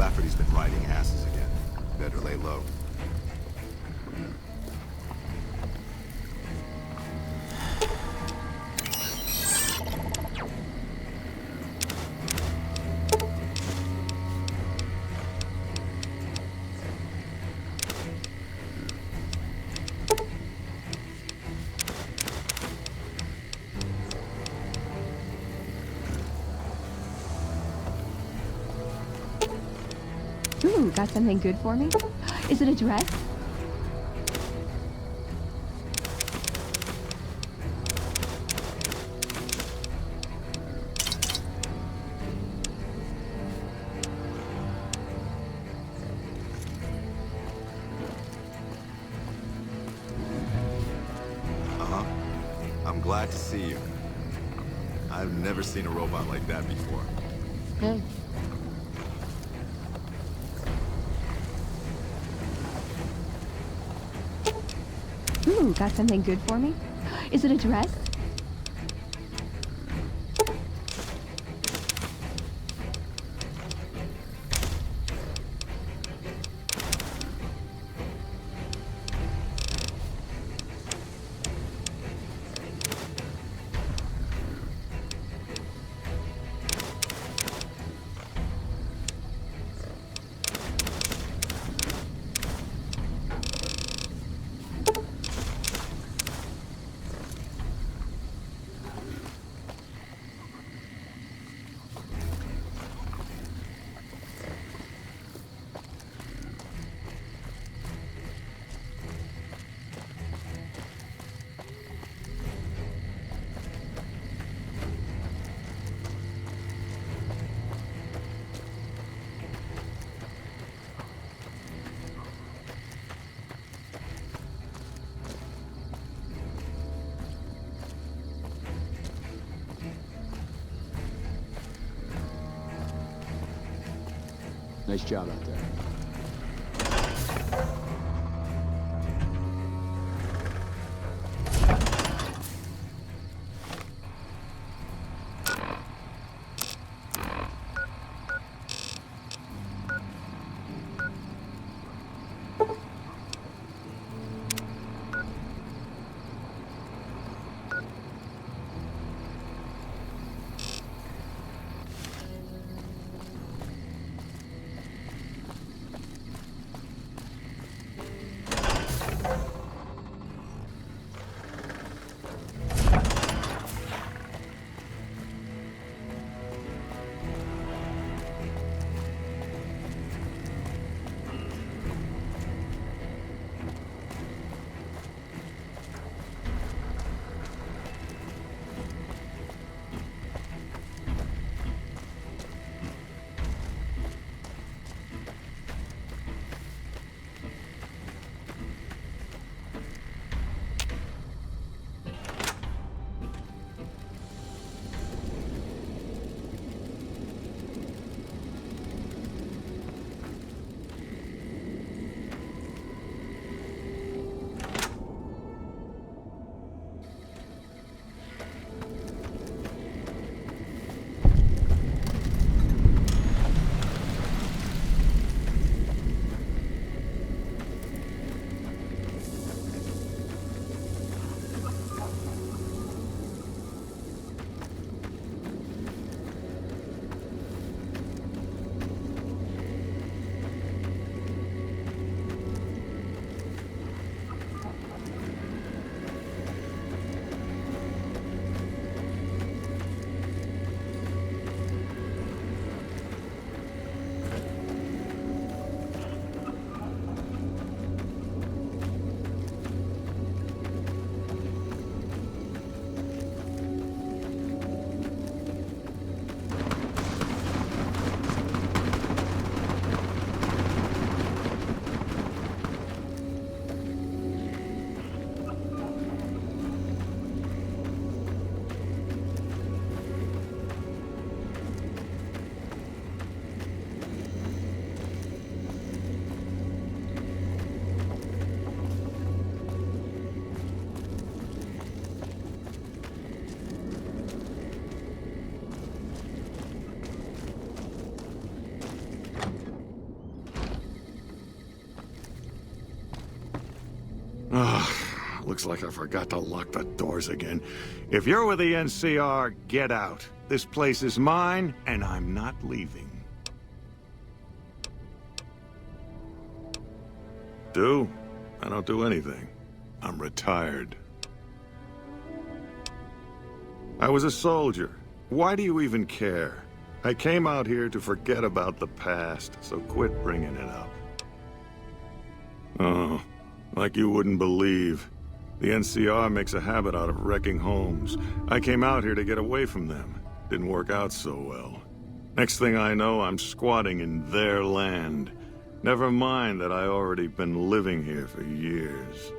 Lafferty's been riding asses again. Better lay low. Ooh, got something good for me? Is it a dress? Uh-huh. I'm glad to see you. I've never seen a robot like that before. Hey. Ooh, got something good for me? Is it a dress? Nice job out there. Looks like I forgot to lock the doors again. If you're with the NCR, get out. This place is mine, and I'm not leaving. Do? I don't do anything. I'm retired. I was a soldier. Why do you even care? I came out here to forget about the past, so quit bringing it up. Oh, like you wouldn't believe. The NCR makes a habit out of wrecking homes. I came out here to get away from them. Didn't work out so well. Next thing I know, I'm squatting in their land. Never mind that I already been living here for years.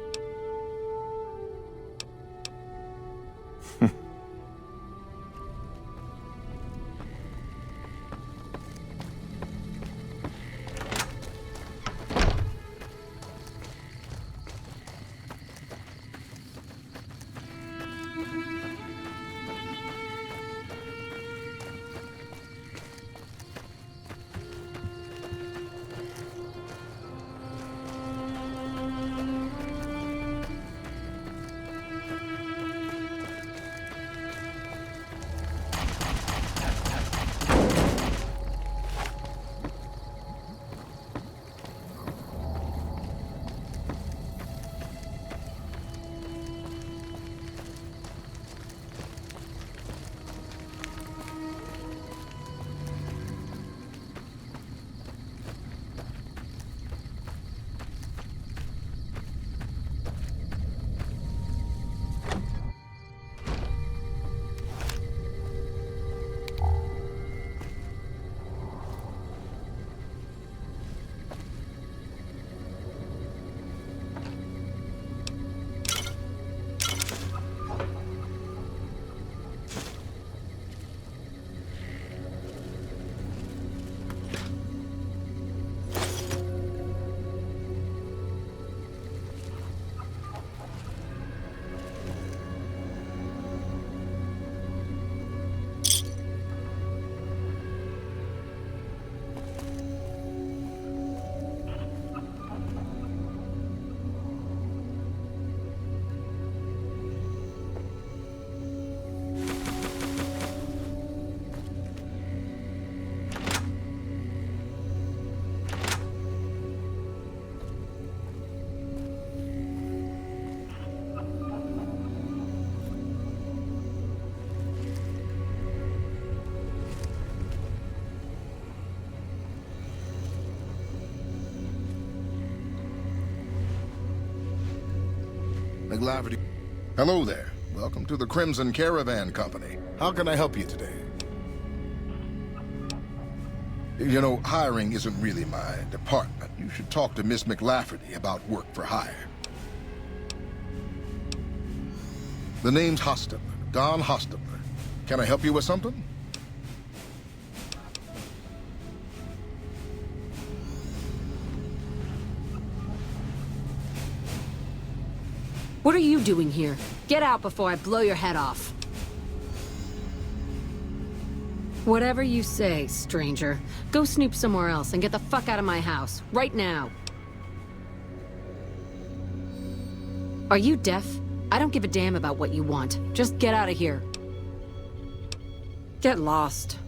McLafferty. Hello there. Welcome to the Crimson Caravan Company. How can I help you today? You know, hiring isn't really my department. You should talk to Miss McLafferty about work for hire. The name's Hostetler, Don Hostetler. Can I help you with something? What are you doing here? Get out before I blow your head off. Whatever you say, stranger. Go snoop somewhere else and get the fuck out of my house, right now. Are you deaf? I don't give a damn about what you want. Just get out of here. Get lost.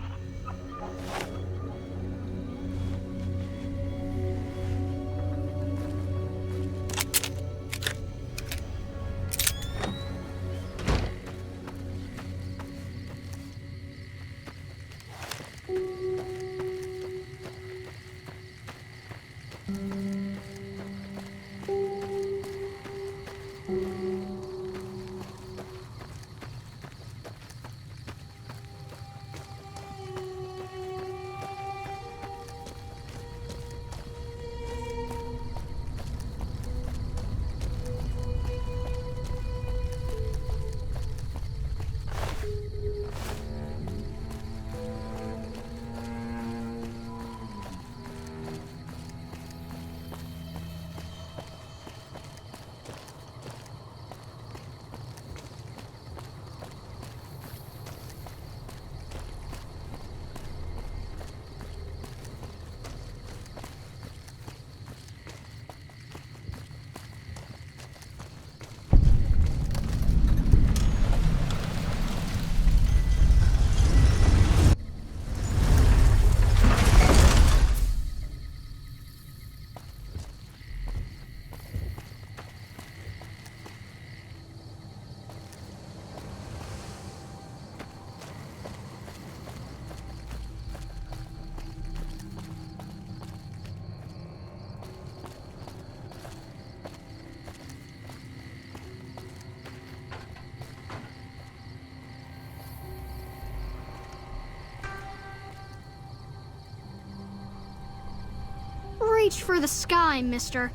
Reach for the sky, mister.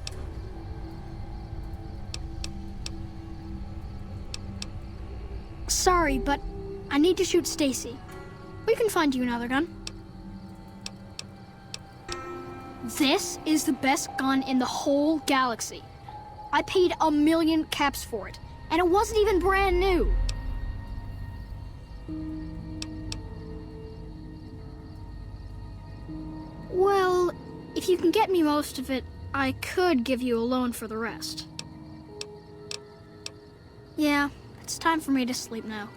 Sorry, but I need to shoot Stacy. We can find you another gun. This is the best gun in the whole galaxy. I paid 1,000,000 caps for it, and it wasn't even brand new. Well, if you can get me most of it, I could give you a loan for the rest. Yeah, it's time for me to sleep now.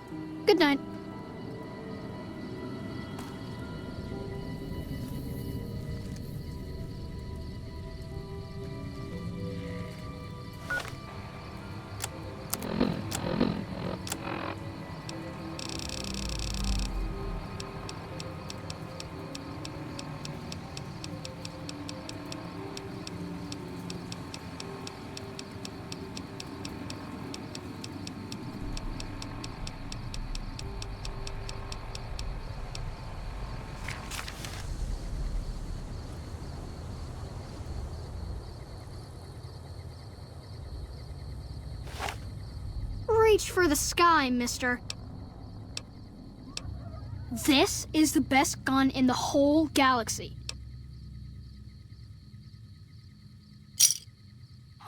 Good night. Reach for the sky, mister. This is the best gun in the whole galaxy.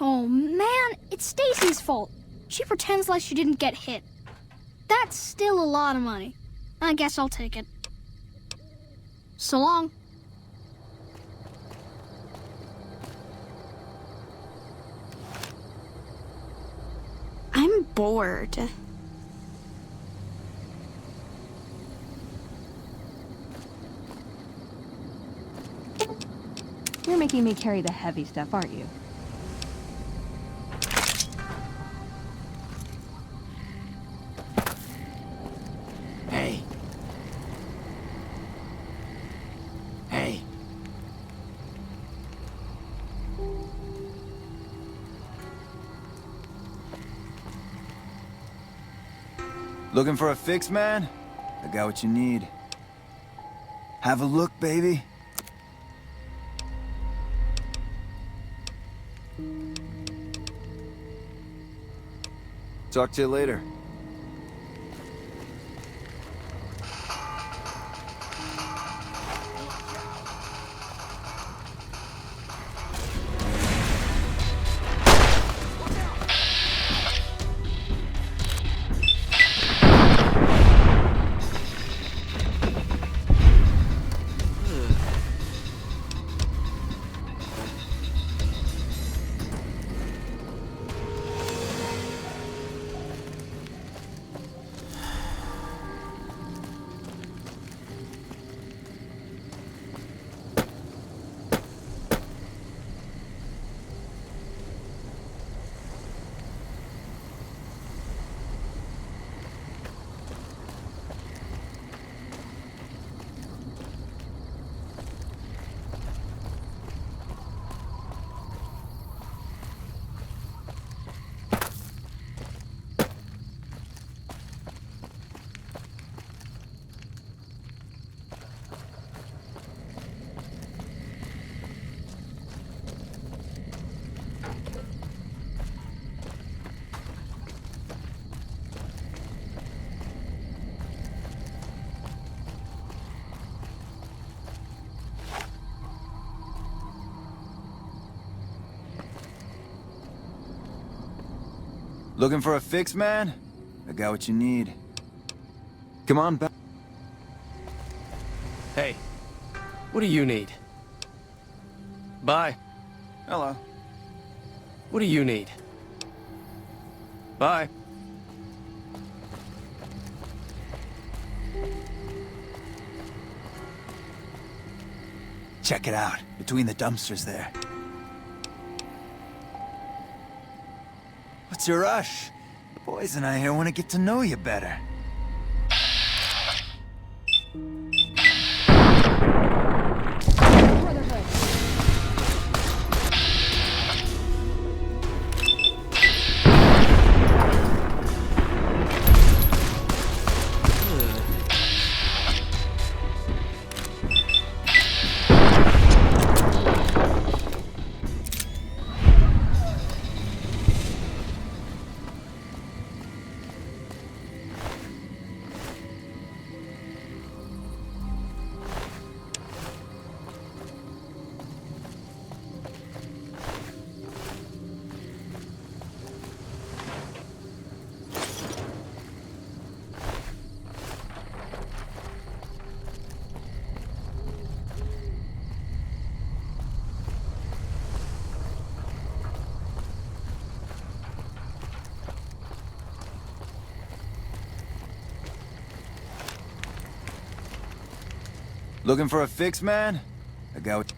Oh man, it's Stacy's fault. She pretends like she didn't get hit. That's still a lot of money. I guess I'll take it. So long. I'm bored. You're making me carry the heavy stuff, aren't you? Hey. Hey. Looking for a fix, man? I got what you need. Have a look, baby. Talk to you later. Looking for a fix, man? I got what you need. Come on back. Hey, what do you need? Bye. Hello. What do you need? Bye. Check it out. Between the dumpsters there. What's your rush? The boys and I here want to get to know you better. Looking for a fix, man? I got what...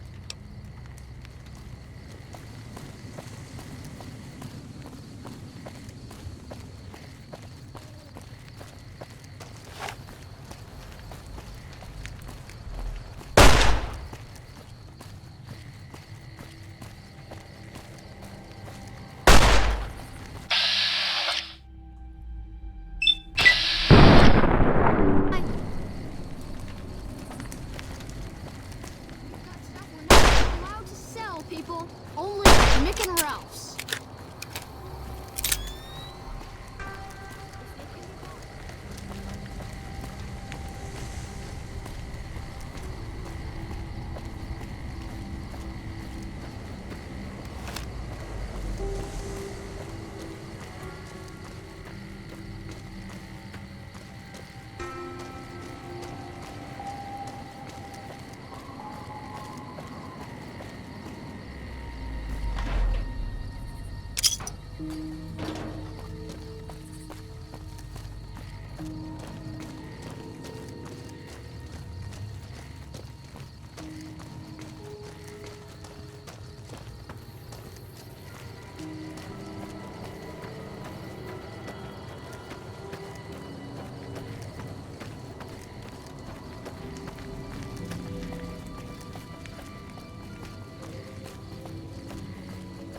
Allowed to sell, people. Only Nick and Ralph's.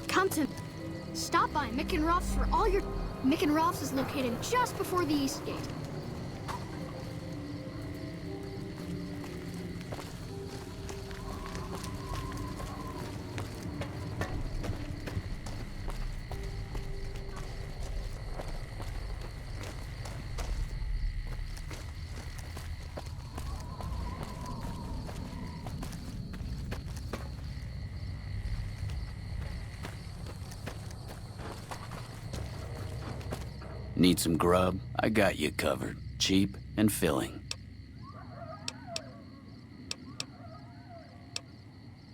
Come to stop by Mick and Ralph's for all your... Mick and Ralph's is located just before the East Gate. Need some grub? I got you covered. Cheap and filling.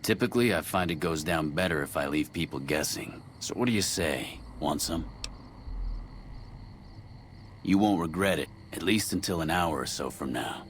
Typically, I find it goes down better if I leave people guessing. So what do you say? Want some? You won't regret it, at least until an hour or so from now.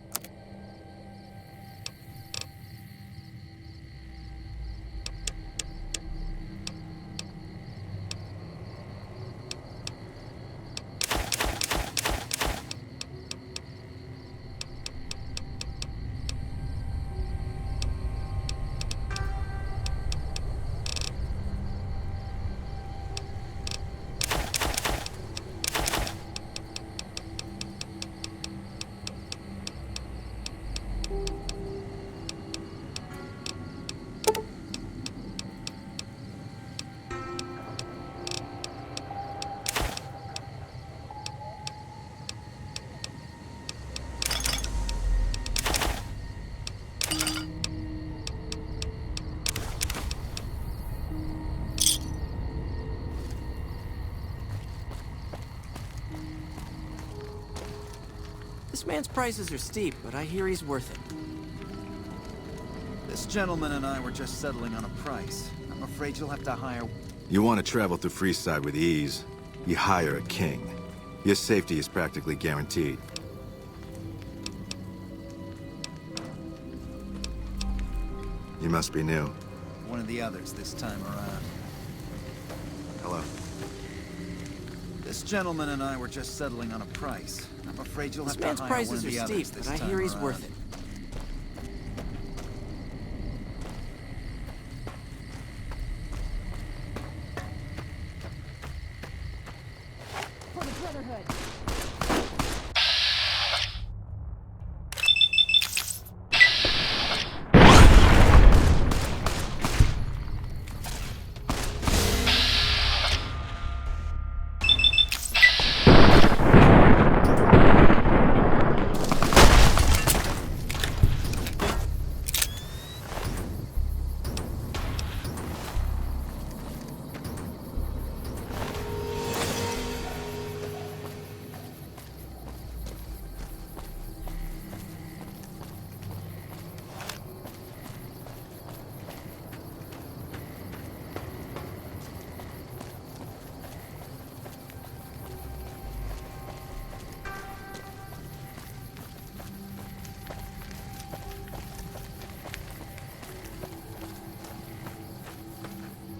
This man's prices are steep, but I hear he's worth it. This gentleman and I were just settling on a price. I'm afraid you'll have to hire... You want to travel through Freeside with ease, you hire a king. Your safety is practically guaranteed. You must be new. One of the others this time around. Hello. This gentleman and I were just settling on a price. I'm afraid you'll This have to man's hire one prices of the are others steep, this but I time hear he's around. worth it.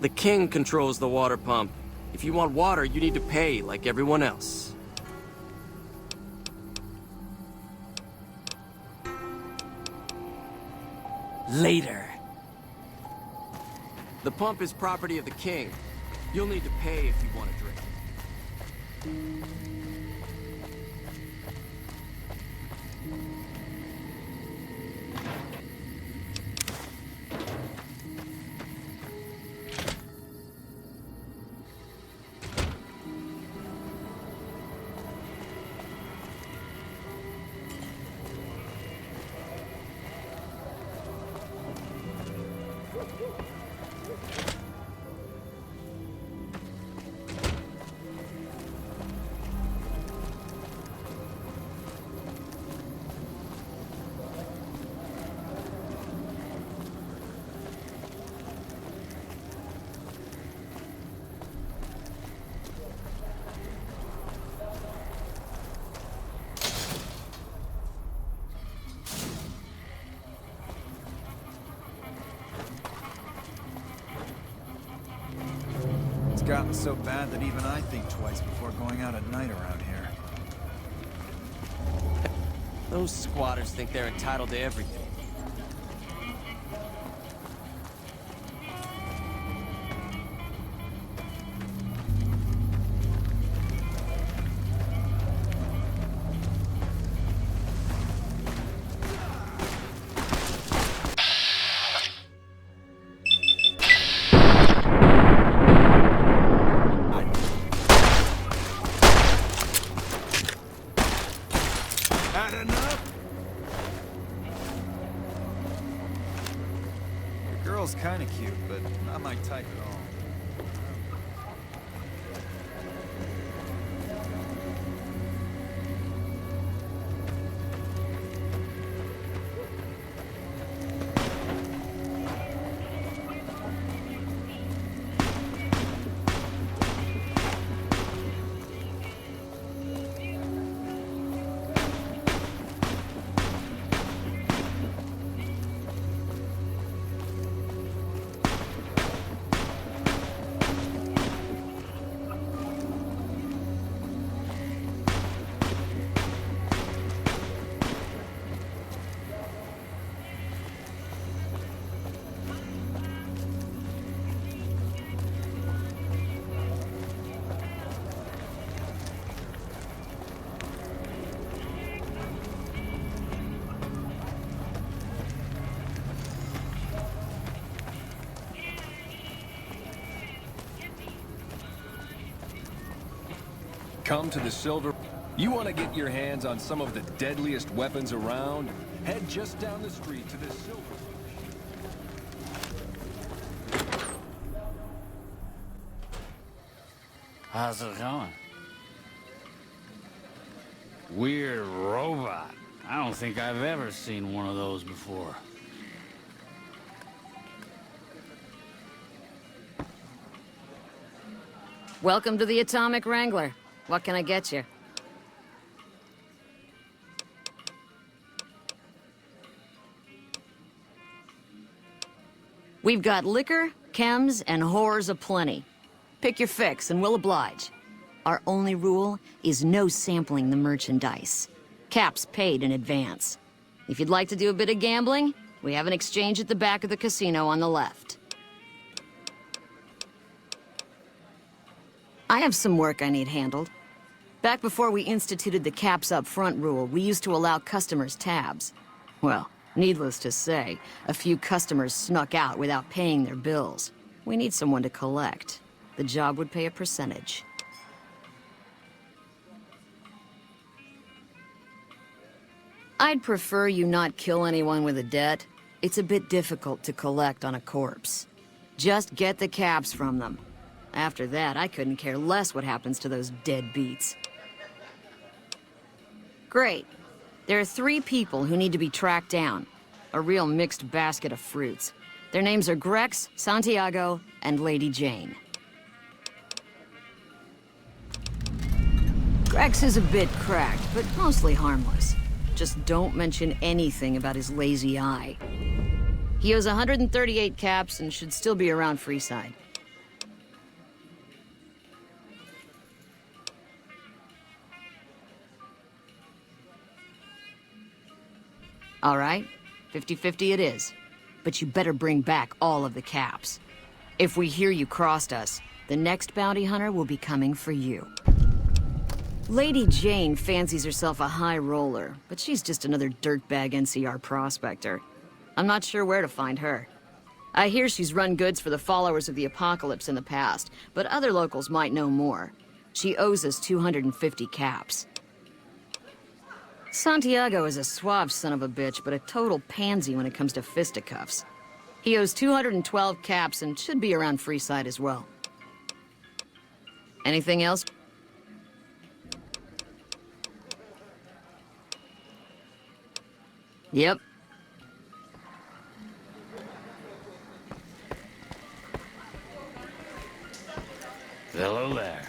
The king controls the water pump. If you want water, you need to pay like everyone else. Later. The pump is property of the king. You'll need to pay if you want a drink. It's gotten so bad that even I think twice before going out at night around here. Those squatters think they're entitled to everything. Had enough? The girl's kinda cute, but not my type at all. Come to the Silver... You want to get your hands on some of the deadliest weapons around? Head just down the street to the Silver... How's it going? Weird robot. I don't think I've ever seen one of those before. Welcome to the Atomic Wrangler. What can I get you? We've got liquor, chems, and whores aplenty. Pick your fix and we'll oblige. Our only rule is no sampling the merchandise. Caps paid in advance. If you'd like to do a bit of gambling, we have an exchange at the back of the casino on the left. I have some work I need handled. Back before we instituted the caps up front rule, we used to allow customers tabs. Well, needless to say, a few customers snuck out without paying their bills. We need someone to collect. The job would pay a percentage. I'd prefer you not kill anyone with a debt. It's a bit difficult to collect on a corpse. Just get the caps from them. After that, I couldn't care less what happens to those deadbeats. Great. There are 3 people who need to be tracked down. A real mixed basket of fruits. Their names are Grex, Santiago, and Lady Jane. Grex is a bit cracked, but mostly harmless. Just don't mention anything about his lazy eye. He owes 138 caps and should still be around Freeside. All right, 50-50 it is. But you better bring back all of the caps. If we hear you crossed us, the next bounty hunter will be coming for you. Lady Jane fancies herself a high roller, but she's just another dirtbag NCR prospector. I'm not sure where to find her. I hear she's run goods for the followers of the apocalypse in the past, but other locals might know more. She owes us 250 caps. Santiago is a suave son of a bitch, but a total pansy when it comes to fisticuffs. He owes 212 caps and should be around Freeside as well. Anything else? Yep. Hello there.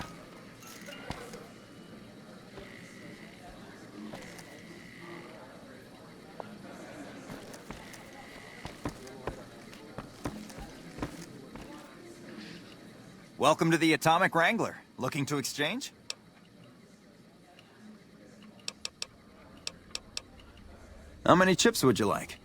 Welcome to the Atomic Wrangler. Looking to exchange? How many chips would you like?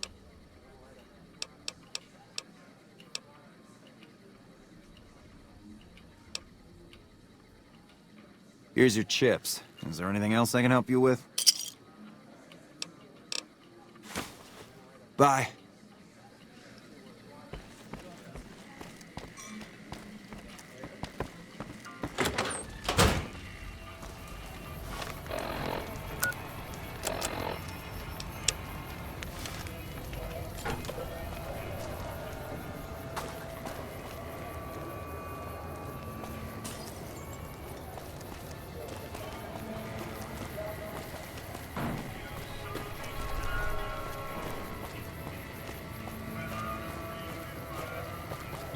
Here's your chips. Is there anything else I can help you with? Bye.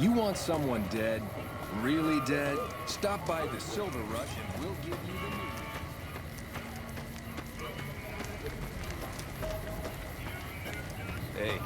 You want someone dead? Really dead? Stop by the Silver Rush and we'll give you the news. Hey.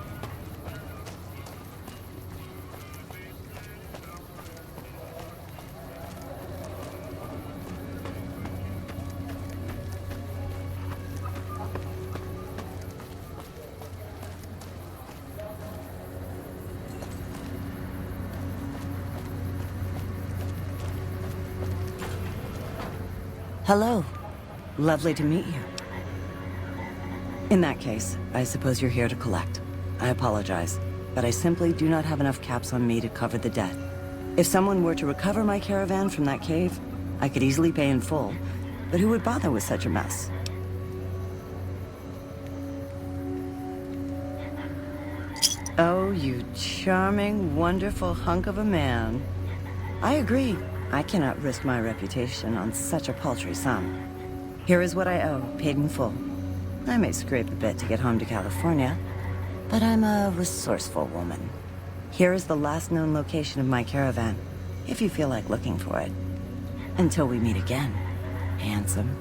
Hello. Lovely to meet you. In that case, I suppose you're here to collect. I apologize, but I simply do not have enough caps on me to cover the debt. If someone were to recover my caravan from that cave, I could easily pay in full, but who would bother with such a mess? Oh, you charming, wonderful hunk of a man. I agree. I cannot risk my reputation on such a paltry sum. Here is what I owe, paid in full. I may scrape a bit to get home to California, but I'm a resourceful woman. Here is the last known location of my caravan, if you feel like looking for it. Until we meet again, handsome.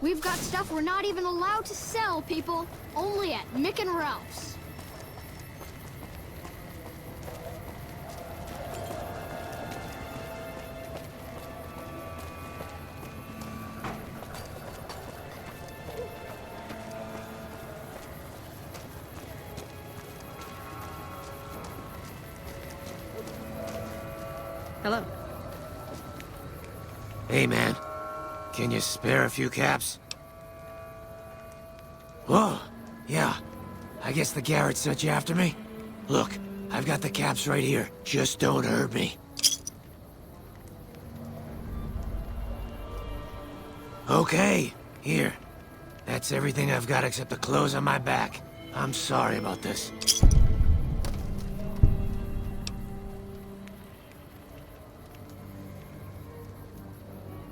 We've got stuff we're not even allowed to sell, people. Only at Mick and Ralph's. Hello. Hey, man. Can you spare a few caps? Whoa, yeah. I guess the Garrett sent you after me? Look, I've got the caps right here. Just don't hurt me. Okay, here. That's everything I've got except the clothes on my back. I'm sorry about this.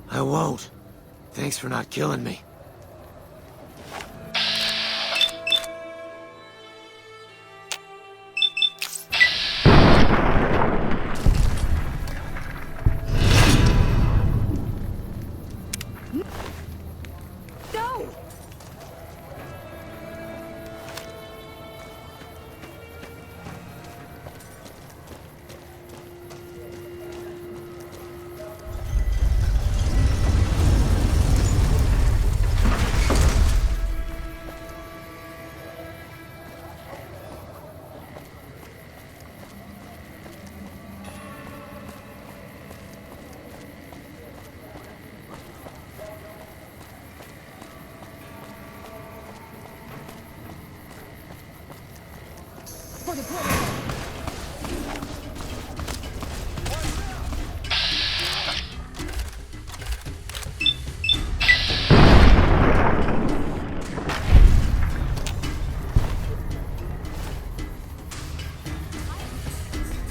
I won't. Thanks for not killing me. No!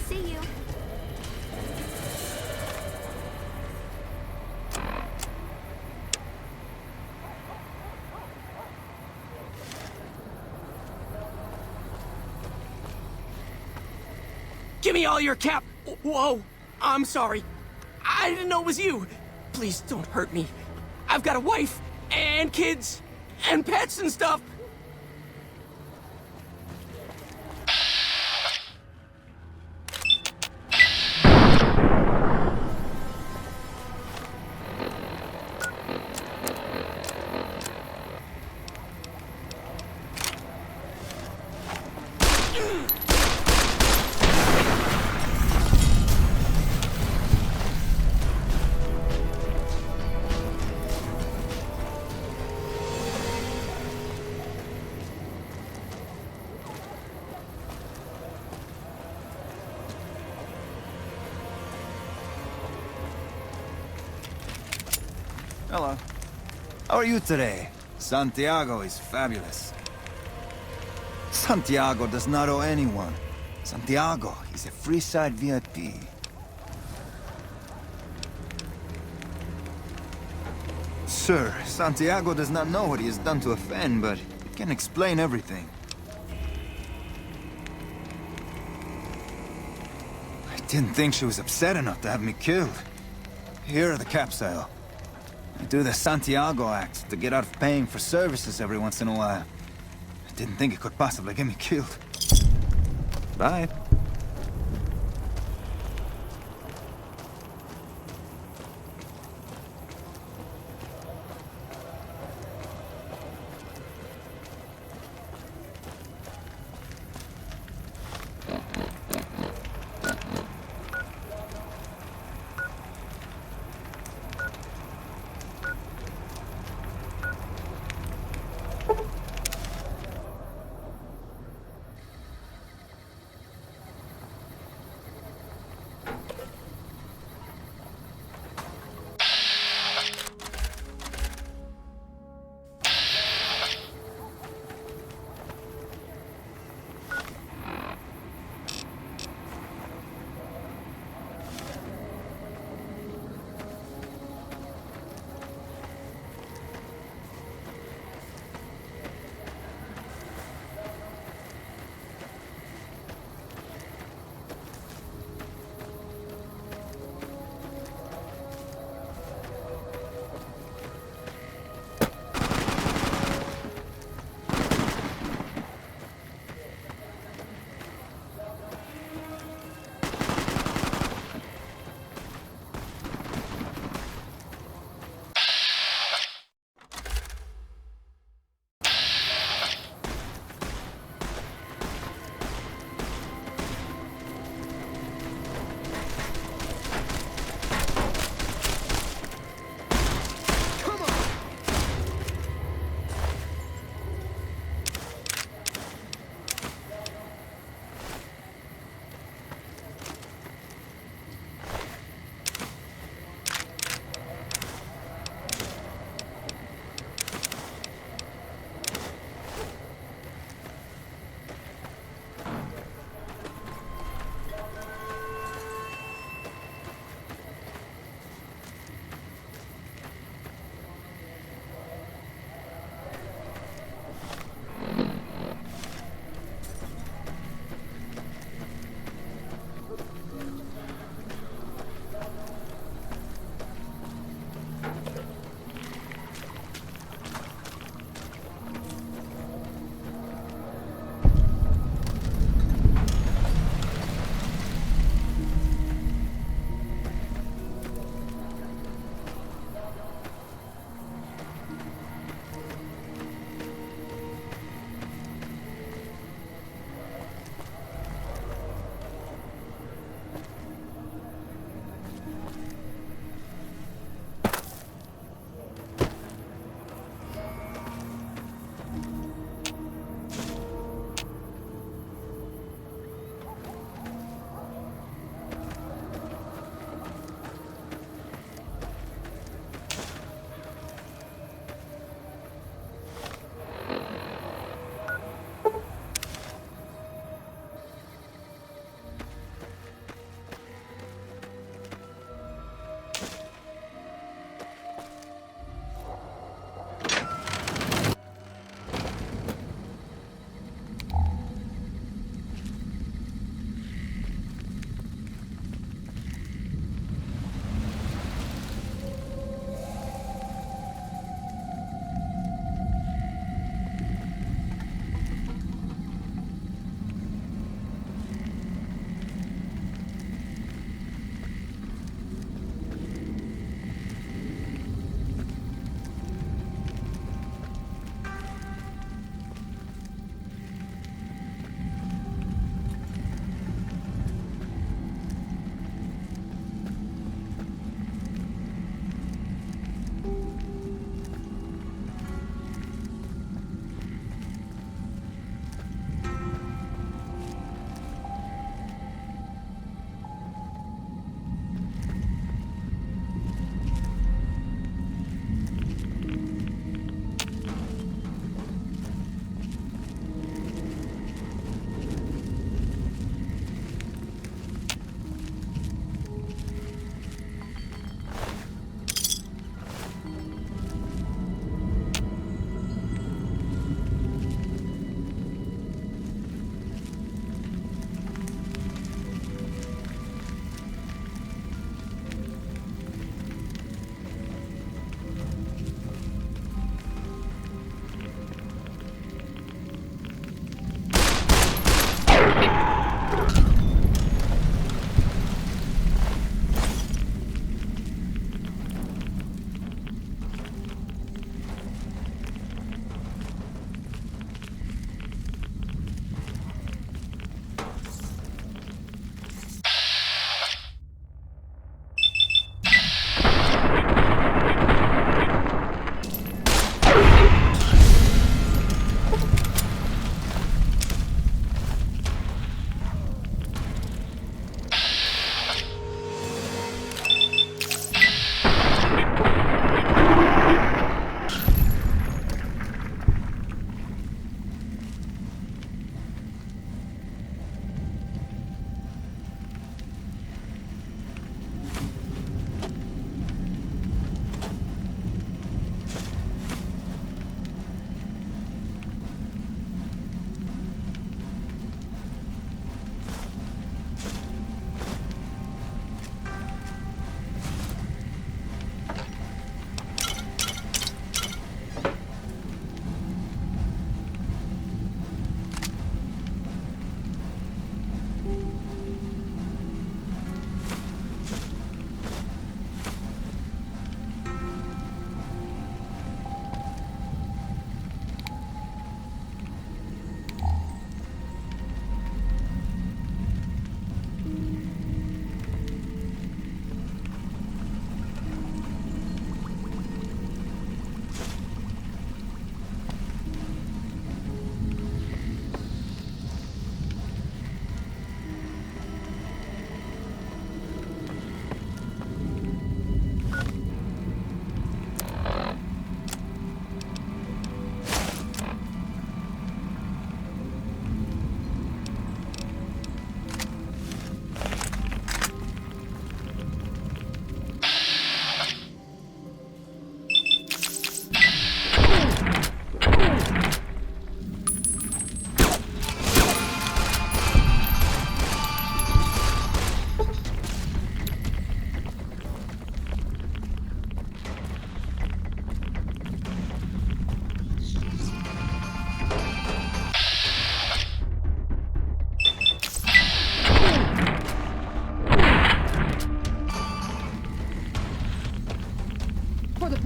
See you. Give me all your cap. Whoa, I'm sorry. I didn't know it was you. Please don't hurt me. I've got a wife and kids and pets and stuff. Hello. How are you today? Santiago is fabulous. Santiago does not owe anyone. Santiago is a free side VIP. Sir, Santiago does not know what he has done to offend, but he can explain everything. I didn't think she was upset enough to have me killed. Here are the capsule. I do the Santiago act to get out of paying for services every once in a while. I didn't think it could possibly get me killed. Bye.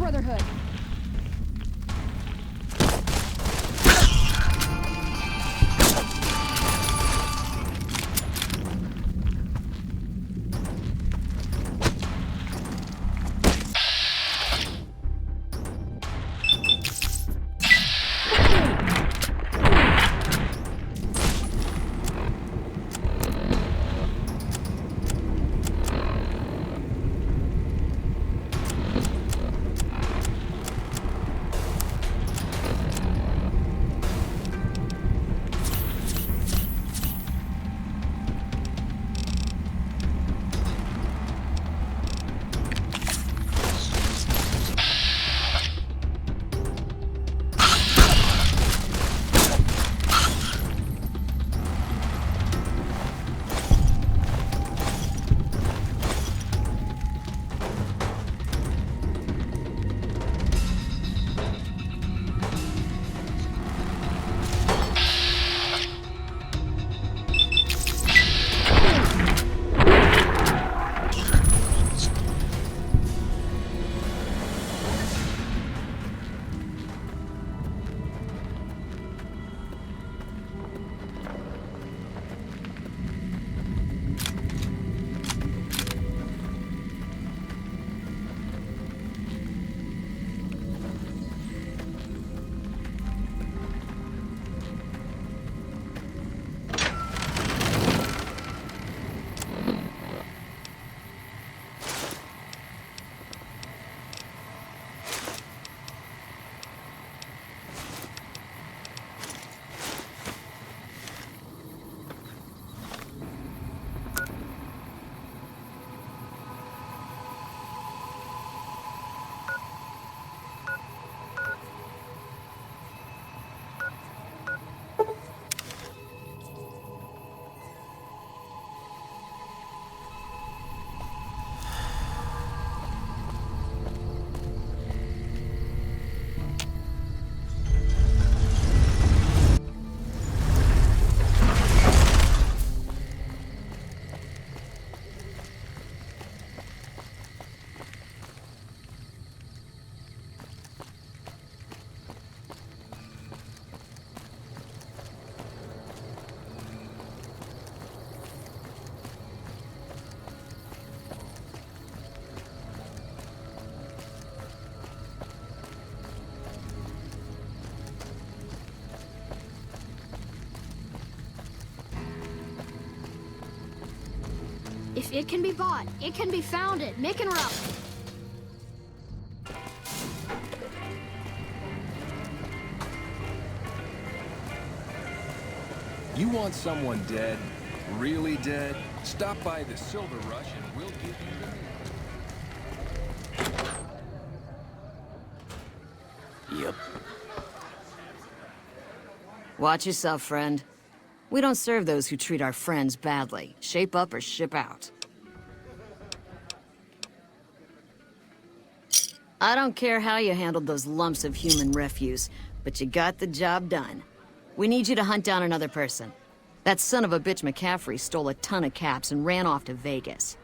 Brotherhood. If it can be bought, it can be founded. Mick and Ralph. You want someone dead? Really dead? Stop by the Silver Rush and we'll give you the... Yep. Watch yourself, friend. We don't serve those who treat our friends badly. Shape up or ship out. I don't care how you handled those lumps of human refuse, but you got the job done. We need you to hunt down another person. That son of a bitch McCaffrey stole a ton of caps and ran off to Vegas.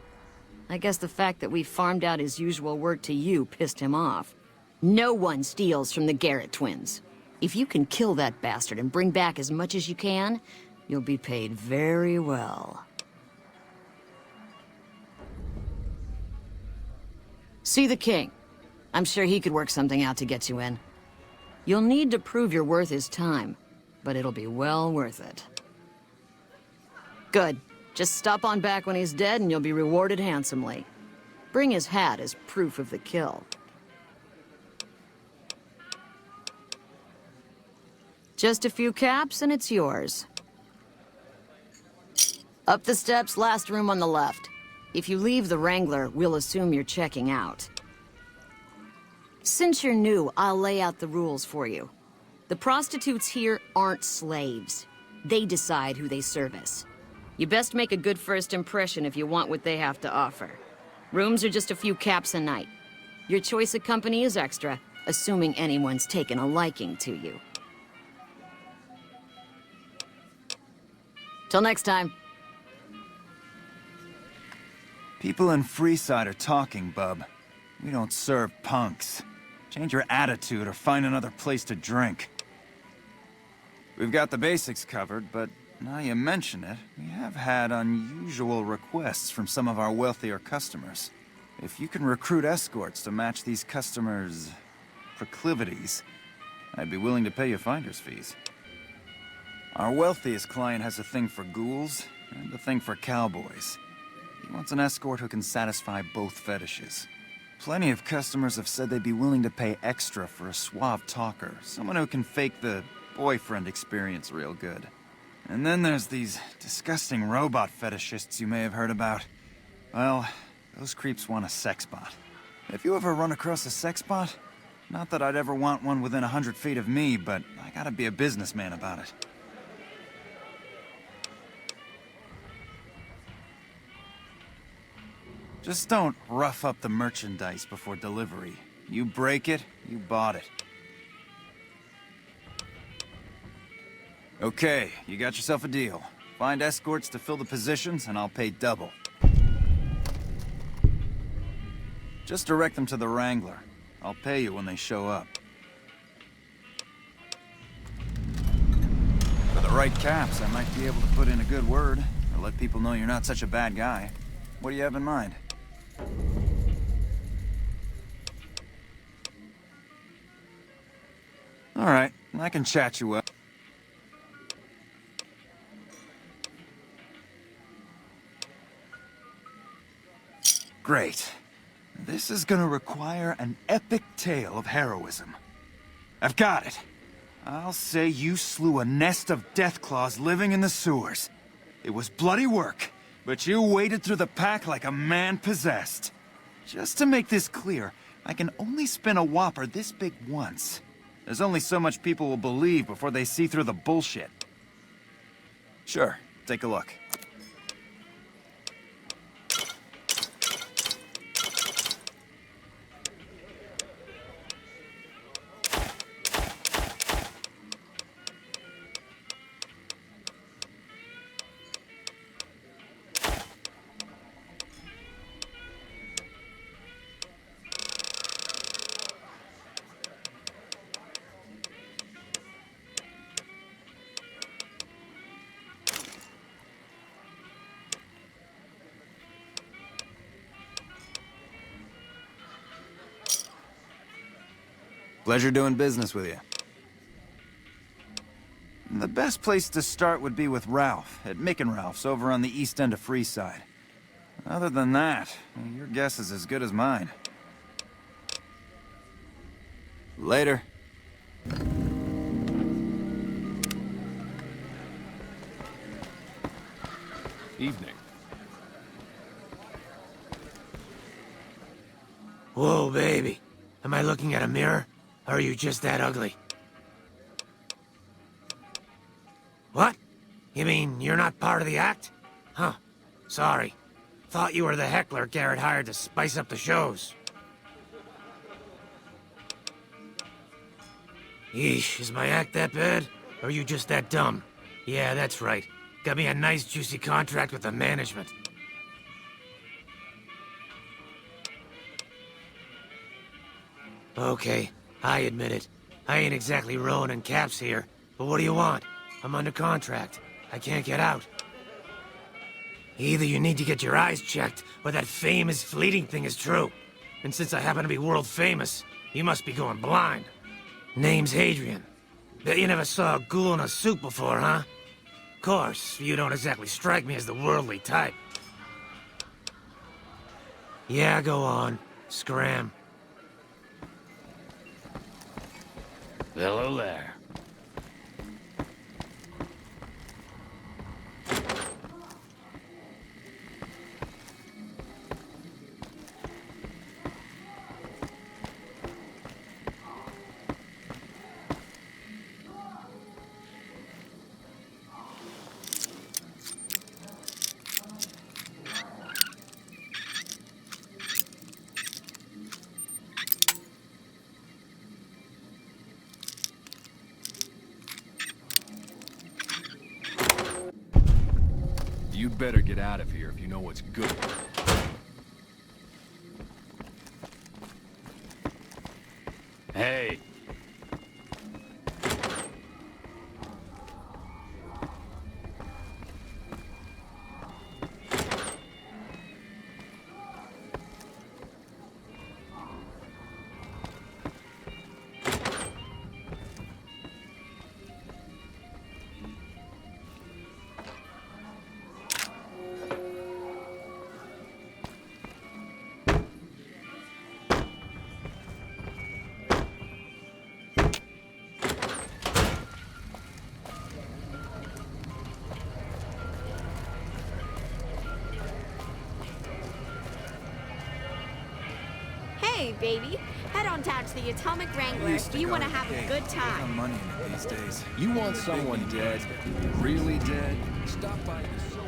I guess the fact that we farmed out his usual work to you pissed him off. No one steals from the Garrett twins. If you can kill that bastard and bring back as much as you can, you'll be paid very well. See the king. I'm sure he could work something out to get you in. You'll need to prove your worth his time, but it'll be well worth it. Good. Just stop on back when he's dead and you'll be rewarded handsomely. Bring his hat as proof of the kill. Just a few caps and it's yours. Up the steps, last room on the left. If you leave the Wrangler, we'll assume you're checking out. Since you're new, I'll lay out the rules for you. The prostitutes here aren't slaves. They decide who they service. You best make a good first impression if you want what they have to offer. Rooms are just a few caps a night. Your choice of company is extra, assuming anyone's taken a liking to you. Till next time. People in Freeside are talking, bub. We don't serve punks. Change your attitude or find another place to drink. We've got the basics covered, but now you mention it, we have had unusual requests from some of our wealthier customers. If you can recruit escorts to match these customers' proclivities, I'd be willing to pay you finder's fees. Our wealthiest client has a thing for ghouls and a thing for cowboys. He wants an escort who can satisfy both fetishes. Plenty of customers have said they'd be willing to pay extra for a suave talker, someone who can fake the boyfriend experience real good. And then there's these disgusting robot fetishists you may have heard about. Well, those creeps want a sex bot. If you ever run across a sex bot, not that I'd ever want one within 100 feet of me, but I gotta be a businessman about it. Just don't rough up the merchandise before delivery. You break it, you bought it. Okay, you got yourself a deal. Find escorts to fill the positions, and I'll pay double. Just direct them to the Wrangler. I'll pay you when they show up. For the right caps, I might be able to put in a good word, or let people know you're not such a bad guy. What do you have in mind? All right, I can chat you up. Great. This is gonna require an epic tale of heroism. I've got it. I'll say you slew a nest of deathclaws living in the sewers. It was bloody work, but you waded through the pack like a man possessed. Just to make this clear, I can only spin a whopper this big once. There's only so much people will believe before they see through the bullshit. Sure, take a look. Pleasure doing business with you. The best place to start would be with Ralph, at Mick and Ralph's over on the east end of Freeside. Other than that, your guess is as good as mine. Later. Evening. Whoa, baby. Am I looking at a mirror? Or are you just that ugly? What? You mean you're not part of the act? Huh. Sorry. Thought you were the heckler Garrett hired to spice up the shows. Yeesh, is my act that bad? Or are you just that dumb? Yeah, that's right. Got me a nice juicy contract with the management. Okay, I admit it. I ain't exactly ruining caps here, but what do you want? I'm under contract. I can't get out. Either you need to get your eyes checked, or that fame is fleeting thing is true. And since I happen to be world famous, you must be going blind. Name's Hadrian. Bet you never saw a ghoul in a suit before, huh? Course, you don't exactly strike me as the worldly type. Yeah, go on. Scram. Hello there. You'd better get out of here if you know what's good. Hey. Hey, baby. Head on down to the Atomic Wrangler if you want to have a good time. Money in it these days. You want someone dead? Really dead? Stop by the silver.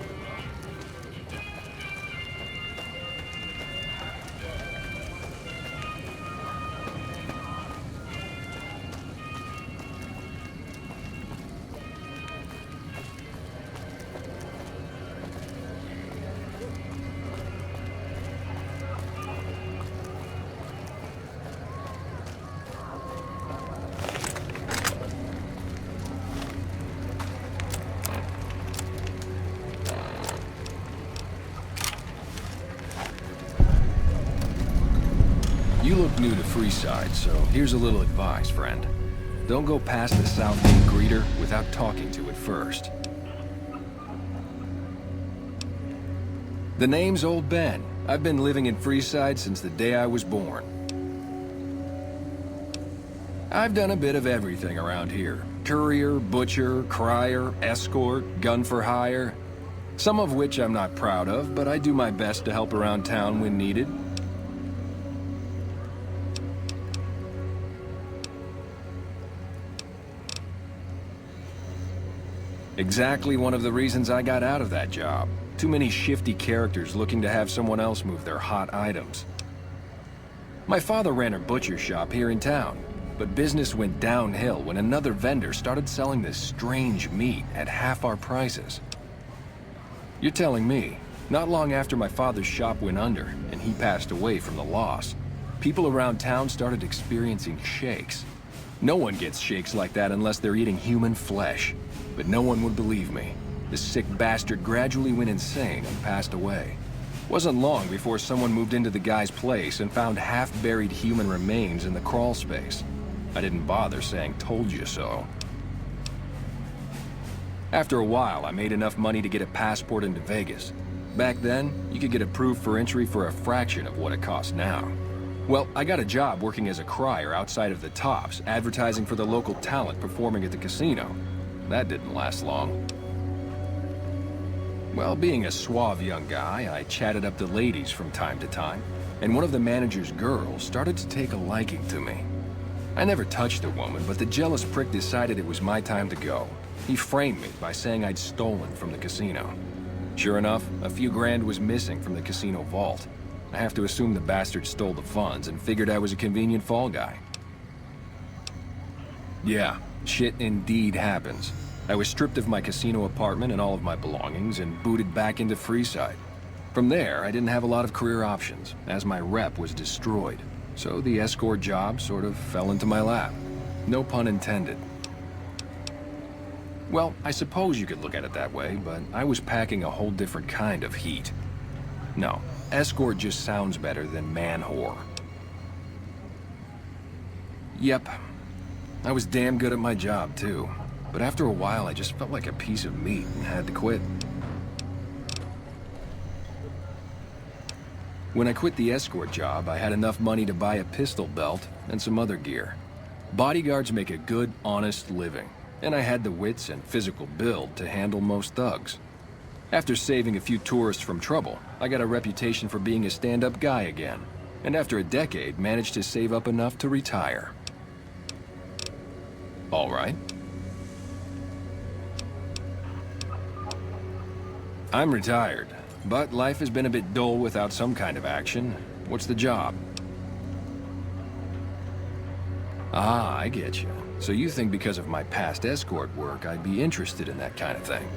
You look new to Freeside, so here's a little advice, friend. Don't go past the South Gate greeter without talking to it first. The name's Old Ben. I've been living in Freeside since the day I was born. I've done a bit of everything around here. Courier, butcher, crier, escort, gun for hire. Some of which I'm not proud of, but I do my best to help around town when needed. Exactly one of the reasons I got out of that job. Too many shifty characters looking to have someone else move their hot items. My father ran a butcher shop here in town, but business went downhill when another vendor started selling this strange meat at half our prices. You're telling me, not long after my father's shop went under and he passed away from the loss, people around town started experiencing shakes. No one gets shakes like that unless they're eating human flesh. But no one would believe me. The sick bastard gradually went insane and passed away. Wasn't long before someone moved into the guy's place and found half-buried human remains in the crawl space. I didn't bother saying "told you so." After a while, I made enough money to get a passport into Vegas. Back then, you could get approved for entry for a fraction of what it costs now. Well, I got a job working as a crier outside of the Tops, advertising for the local talent performing at the casino. That didn't last long. Well, being a suave young guy, I chatted up the ladies from time to time, and one of the manager's girls started to take a liking to me. I never touched the woman, but the jealous prick decided it was my time to go. He framed me by saying I'd stolen from the casino. Sure enough, a few grand was missing from the casino vault. I have to assume the bastard stole the funds and figured I was a convenient fall guy. Yeah, shit indeed happens. I was stripped of my casino apartment and all of my belongings and booted back into Freeside. From there, I didn't have a lot of career options, as my rep was destroyed. So the escort job sort of fell into my lap. No pun intended. Well, I suppose you could look at it that way, but I was packing a whole different kind of heat. No, escort just sounds better than man-whore. Yep. I was damn good at my job, too. But after a while, I just felt like a piece of meat and had to quit. When I quit the escort job, I had enough money to buy a pistol belt and some other gear. Bodyguards make a good, honest living, and I had the wits and physical build to handle most thugs. After saving a few tourists from trouble, I got a reputation for being a stand-up guy again, and after a decade, managed to save up enough to retire. All right. I'm retired, but life has been a bit dull without some kind of action. What's the job? Ah, I get you. So you think because of my past escort work, I'd be interested in that kind of thing.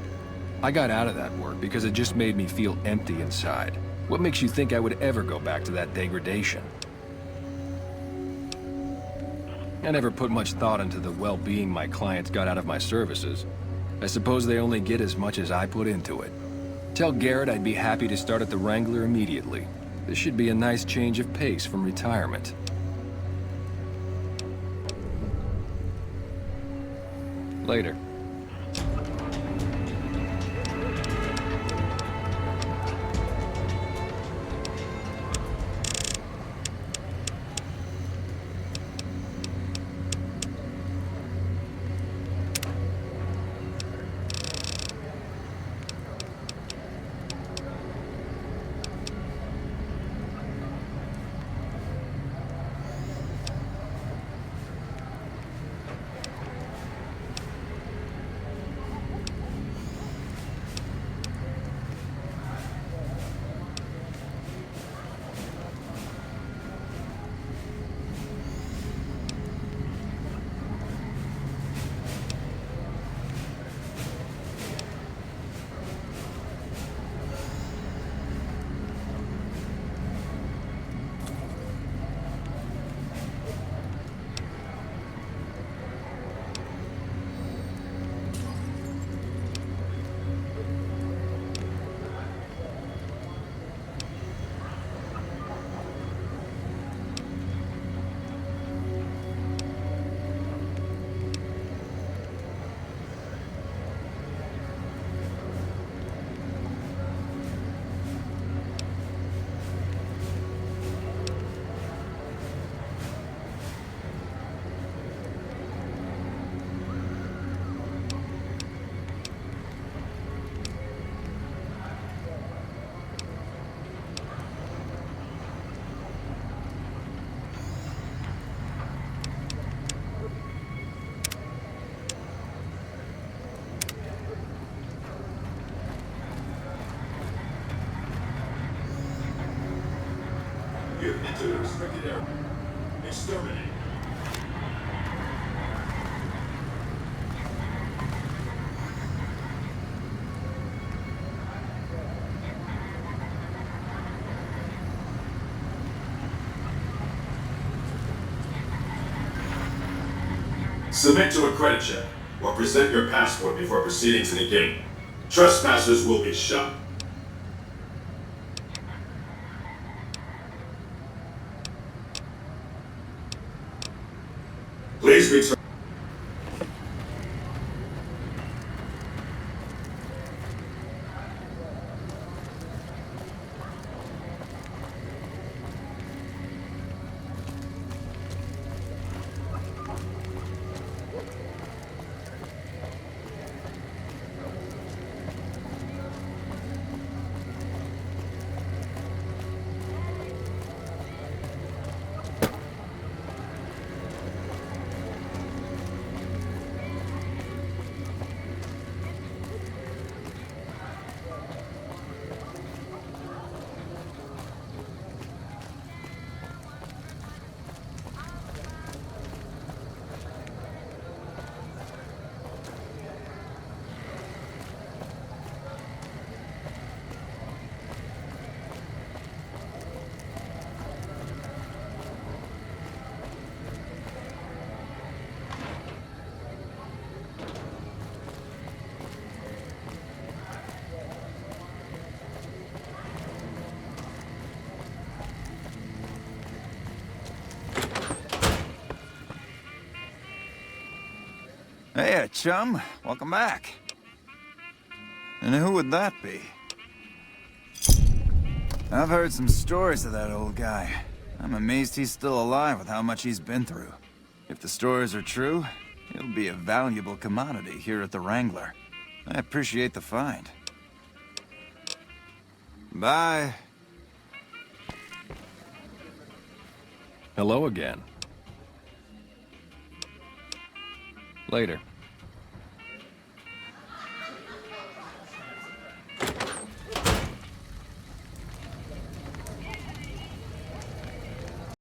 I got out of that work because it just made me feel empty inside. What makes you think I would ever go back to that degradation? I never put much thought into the well-being my clients got out of my services. I suppose they only get as much as I put into it. Tell Garrett I'd be happy to start at the Wrangler immediately. This should be a nice change of pace from retirement. Later. You have entered a restricted area. Exterminate. Submit to a credit check, or present your passport before proceeding to the gate. Trespassers will be shot. Please return. Hey, chum. Welcome back. And who would that be? I've heard some stories of that old guy. I'm amazed he's still alive with how much he's been through. If the stories are true, he'll be a valuable commodity here at the Wrangler. I appreciate the find. Bye. Hello again. Later.